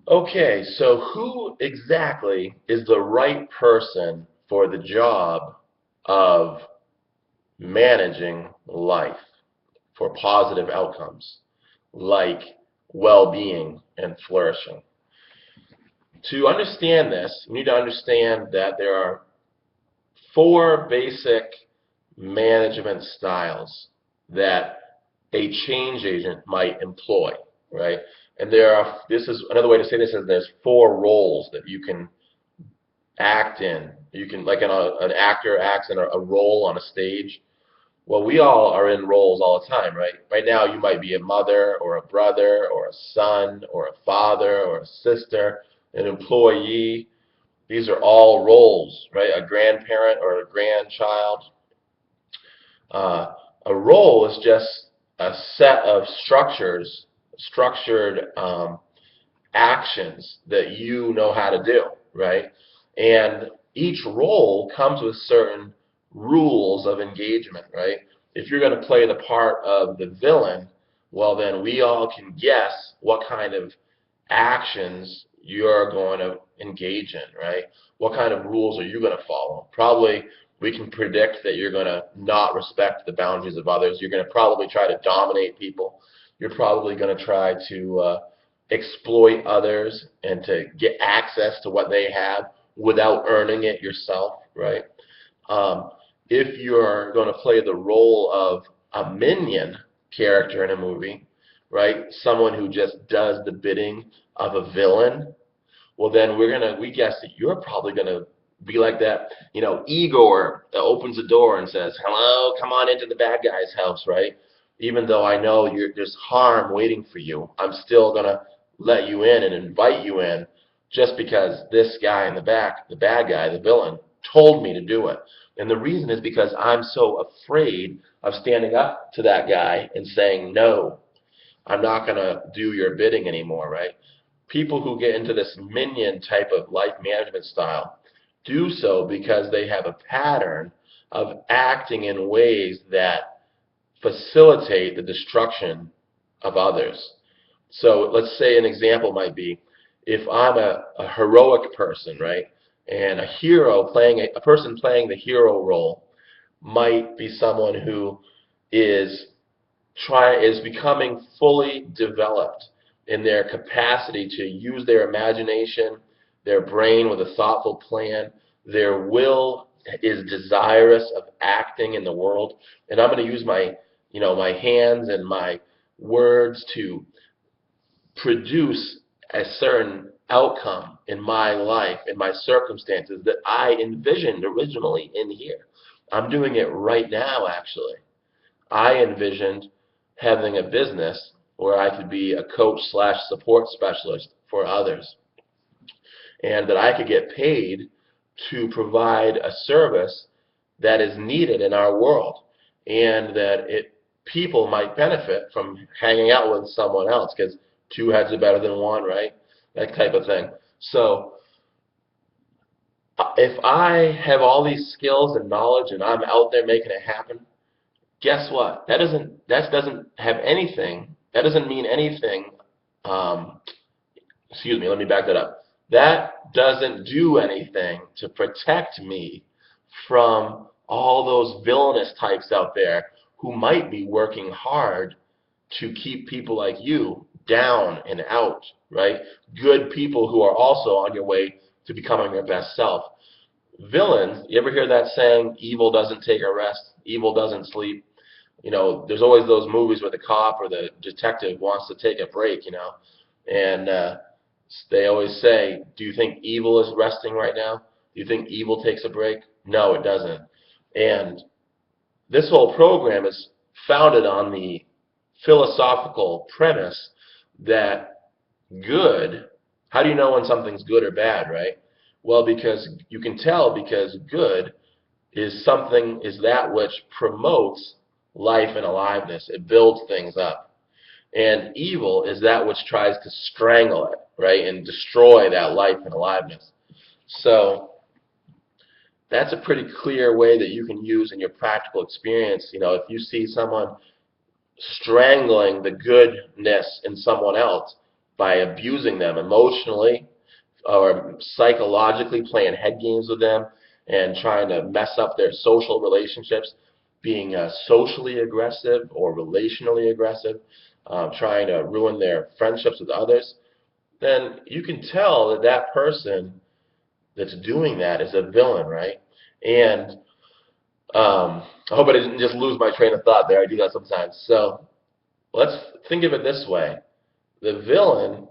Okay, so who exactly is the right person for the job of managing life for positive outcomes like well-being and flourishing? To understand this, you need to understand that there are four basic management styles that a change agent might employ, right? And this is another way to say this is there's four roles that you can act in. You can, like an actor acts in a role on a stage. Well, we all are in roles all the time, right? Right now, you might be a mother or a brother or a son or a father or a sister, an employee. These are all roles, right? A grandparent or a grandchild. Uh, a role is just a set of structured actions that you know how to do, right? And each role comes with certain rules of engagement, right? If you're going to play the part of the villain, well, then we all can guess what kind of actions you're going to engage in, right? What kind of rules are you going to follow? Probably we can predict that you're going to not respect the boundaries of others. You're going to probably try to dominate people. You're probably going to try to exploit others and to get access to what they have without earning it yourself, right? Um, if you're going to play the role of a minion character in a movie, right, someone who just does the bidding of a villain, well then we guess that you're probably gonna be like that, Igor that opens the door and says, "Hello, come on into the bad guy's house," right? Even though I know there's harm waiting for you, I'm still gonna let you in and invite you in just because this guy in the back, the bad guy, the villain, told me to do it. And the reason is because I'm so afraid of standing up to that guy and saying, "No, I'm not going to do your bidding anymore," right? People who get into this minion type of life management style do so because they have a pattern of acting in ways that facilitate the destruction of others. So let's say an example might be if I'm a heroic person, right? And a person playing the hero role might be someone who is is becoming fully developed in their capacity to use their imagination, their brain with a thoughtful plan. Their will is desirous of acting in the world, and I'm going to use my hands and my words to produce a certain outcome in my life, in my circumstances that I envisioned originally in here. I'm doing it right now, actually. I envisioned having a business where I could be a coach slash support specialist for others, and that I could get paid to provide a service that is needed in our world, and that people might benefit from hanging out with someone else because two heads are better than one, right? That type of thing. So if I have all these skills and knowledge and I'm out there making it happen, guess what? That doesn't have anything. That doesn't mean anything. Um, Excuse me. Let me back that up. That doesn't do anything to protect me from all those villainous types out there who might be working hard to keep people like you down and out, right? Good people who are also on your way to becoming your best self. Villains, you ever hear that saying, evil doesn't take a rest, evil doesn't sleep? There's always those movies where the cop or the detective wants to take a break, and they always say, do you think evil is resting right now? Do you think evil takes a break? No, it doesn't. And this whole program is founded on the philosophical premise that good, how do you know when something's good or bad, right? Well, because you can tell because good is that which promotes life and aliveness. It builds things up. And evil is that which tries to strangle it, right, and destroy that life and aliveness. So that's a pretty clear way that you can use in your practical experience. If you see someone strangling the goodness in someone else, by abusing them emotionally or psychologically, playing head games with them and trying to mess up their social relationships, being socially aggressive or relationally aggressive, trying to ruin their friendships with others, then you can tell that that person that's doing that is a villain, right? And I hope I didn't just lose my train of thought there. I do that sometimes. So let's think of it this way. The villain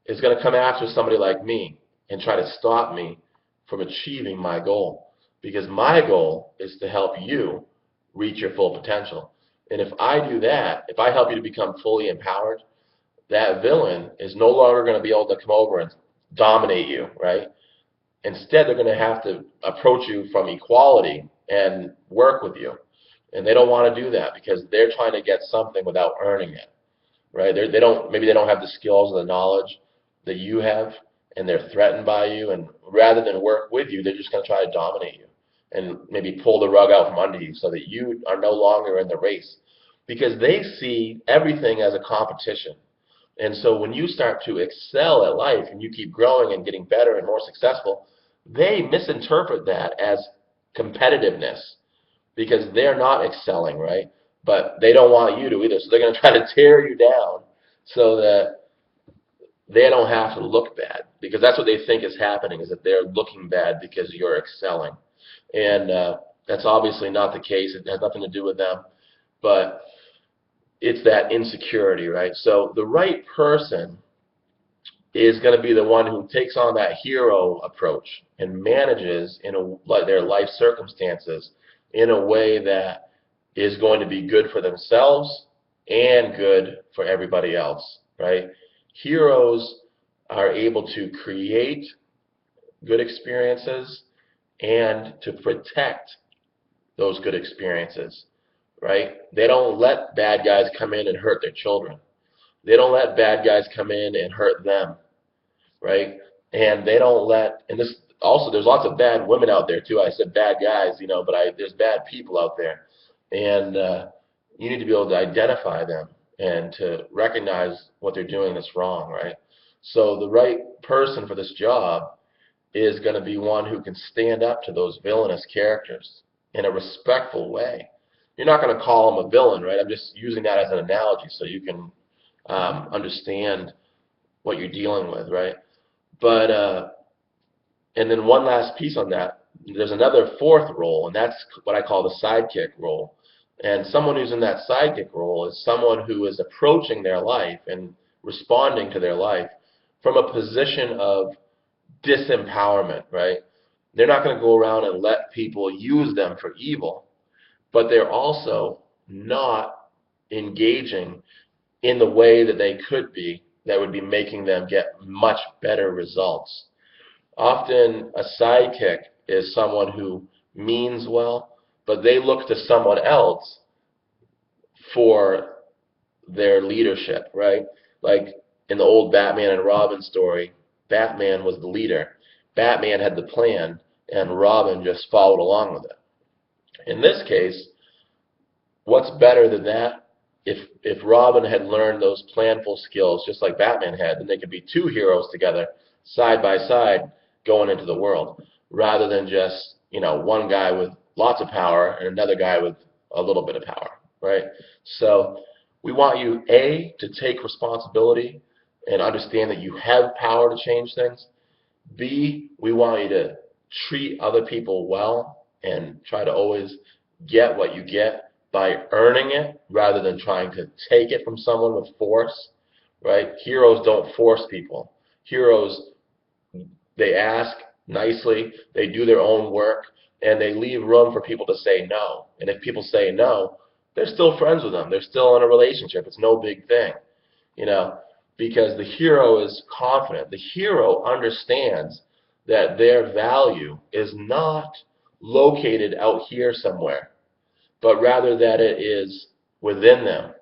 is going to come after somebody like me and try to stop me from achieving my goal. Because my goal is to help you reach your full potential. And if I do that, if I help you to become fully empowered, that villain is no longer going to be able to come over and dominate you, right? Instead, they're going to have to approach you from equality and work with you. And they don't want to do that because they're trying to get something without earning it, right? Maybe they don't have the skills or the knowledge that you have, and they're threatened by you. And rather than work with you, they're just going to try to dominate you and maybe pull the rug out from under you so that you are no longer in the race because they see everything as a competition. And so when you start to excel at life and you keep growing and getting better and more successful, they misinterpret that as competitiveness because they're not excelling, right? But they don't want you to either. So they're going to try to tear you down so that they don't have to look bad because that's what they think is happening, is that they're looking bad because you're excelling. And that's obviously not the case. It has nothing to do with them. But it's that insecurity, right? So the right person is going to be the one who takes on that hero approach and manages their life circumstances in a way that is going to be good for themselves and good for everybody else, right? Heroes are able to create good experiences and to protect those good experiences, right? They don't let bad guys come in and hurt their children. They don't let bad guys come in and hurt them, right? And they don't let, and this also, there's lots of bad women out there too. I said bad guys, but there's bad people out there. And you need to be able to identify them and to recognize what they're doing that's wrong, right? So the right person for this job is going to be one who can stand up to those villainous characters in a respectful way. You're not going to call them a villain, right? I'm just using that as an analogy so you can understand what you're dealing with, right? But and then one last piece on that, there's another fourth role, and that's what I call the sidekick role. And someone who's in that sidekick role is someone who is approaching their life and responding to their life from a position of disempowerment, right? They're not going to go around and let people use them for evil, but they're also not engaging in the way that they could be that would be making them get much better results. Often a sidekick is someone who means well, but they look to someone else for their leadership, right? Like in the old Batman and Robin story, Batman was the leader. Batman had the plan, and Robin just followed along with it. In this case, what's better than that? If Robin had learned those planful skills just like Batman had, then they could be two heroes together, side by side, going into the world, rather than just, one guy with lots of power and another guy with a little bit of power, right? So we want you, A, to take responsibility and understand that you have power to change things. B, we want you to treat other people well and try to always get what you get by earning it rather than trying to take it from someone with force, right? Heroes don't force people. Heroes, they ask nicely, they do their own work, and they leave room for people to say no. And if people say no, they're still friends with them. They're still in a relationship. It's no big thing, because the hero is confident. The hero understands that their value is not located out here somewhere, but rather that it is within them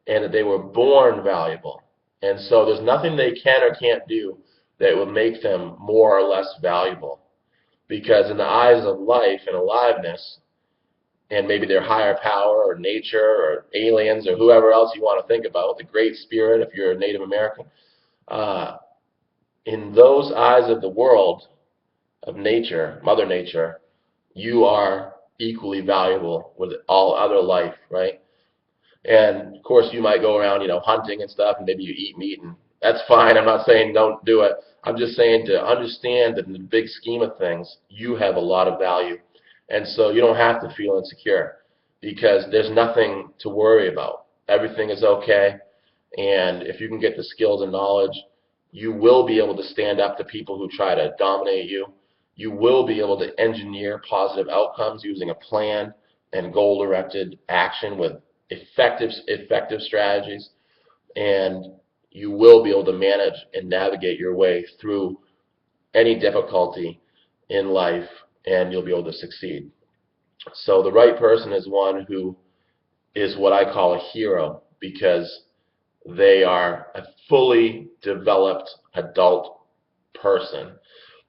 and that they were born valuable. And so there's nothing they can or can't do that will make them more or less valuable. Because in the eyes of life and aliveness, and maybe their higher power or nature or aliens or whoever else you want to think about, the Great Spirit if you're a Native American, uh, in those eyes of the world, of nature, Mother Nature, you are equally valuable with all other life, right? And of course, you might go around, hunting and stuff, and maybe you eat meat, and that's fine. I'm not saying don't do it. I'm just saying to understand that in the big scheme of things, you have a lot of value. And so you don't have to feel insecure because there's nothing to worry about. Everything is okay. And if you can get the skills and knowledge, you will be able to stand up to people who try to dominate you. You will be able to engineer positive outcomes using a plan and goal-directed action with effective strategies, and you will be able to manage and navigate your way through any difficulty in life, and you'll be able to succeed. So the right person is one who is what I call a hero because they are a fully developed adult person.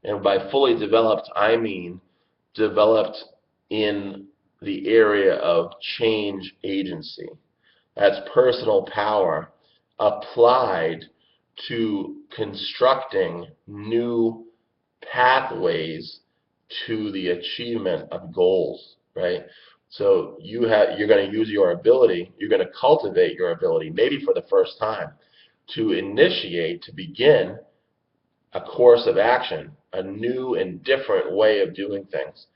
And by fully developed, I mean developed in the area of change agency. That's personal power applied to constructing new pathways to the achievement of goals, right? So you're going to use your ability, you're going to cultivate your ability, maybe for the first time, to begin a course of action, a new and different way of doing things.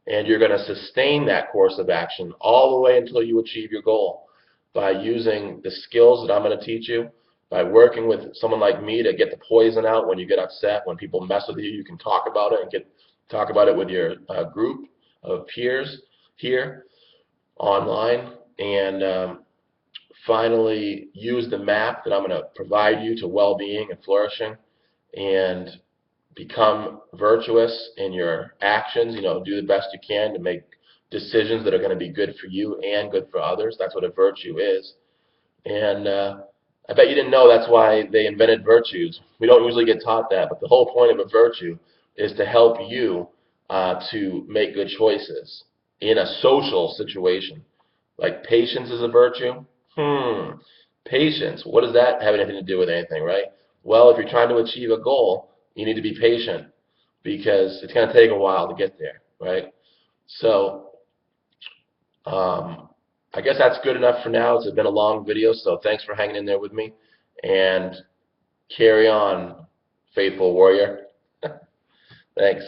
And you're going to sustain that course of action all the way until you achieve your goal by using the skills that I'm going to teach you, by working with someone like me to get the poison out when you get upset, when people mess with you, you can talk about it and talk about it with your group of peers here online. And finally, use the map that I'm going to provide you to well-being and flourishing, and become virtuous in your actions. Do the best you can to make decisions that are going to be good for you and good for others. That's what a virtue is. And I bet you didn't know that's why they invented virtues. We don't usually get taught that, but the whole point of a virtue is to help you to make good choices in a social situation. Like patience is a virtue. Patience. What does that have anything to do with anything, right? Well, if you're trying to achieve a goal, you need to be patient because it's going to take a while to get there, right? So I guess that's good enough for now. It's been a long video, so thanks for hanging in there with me. And carry on, faithful warrior. Thanks.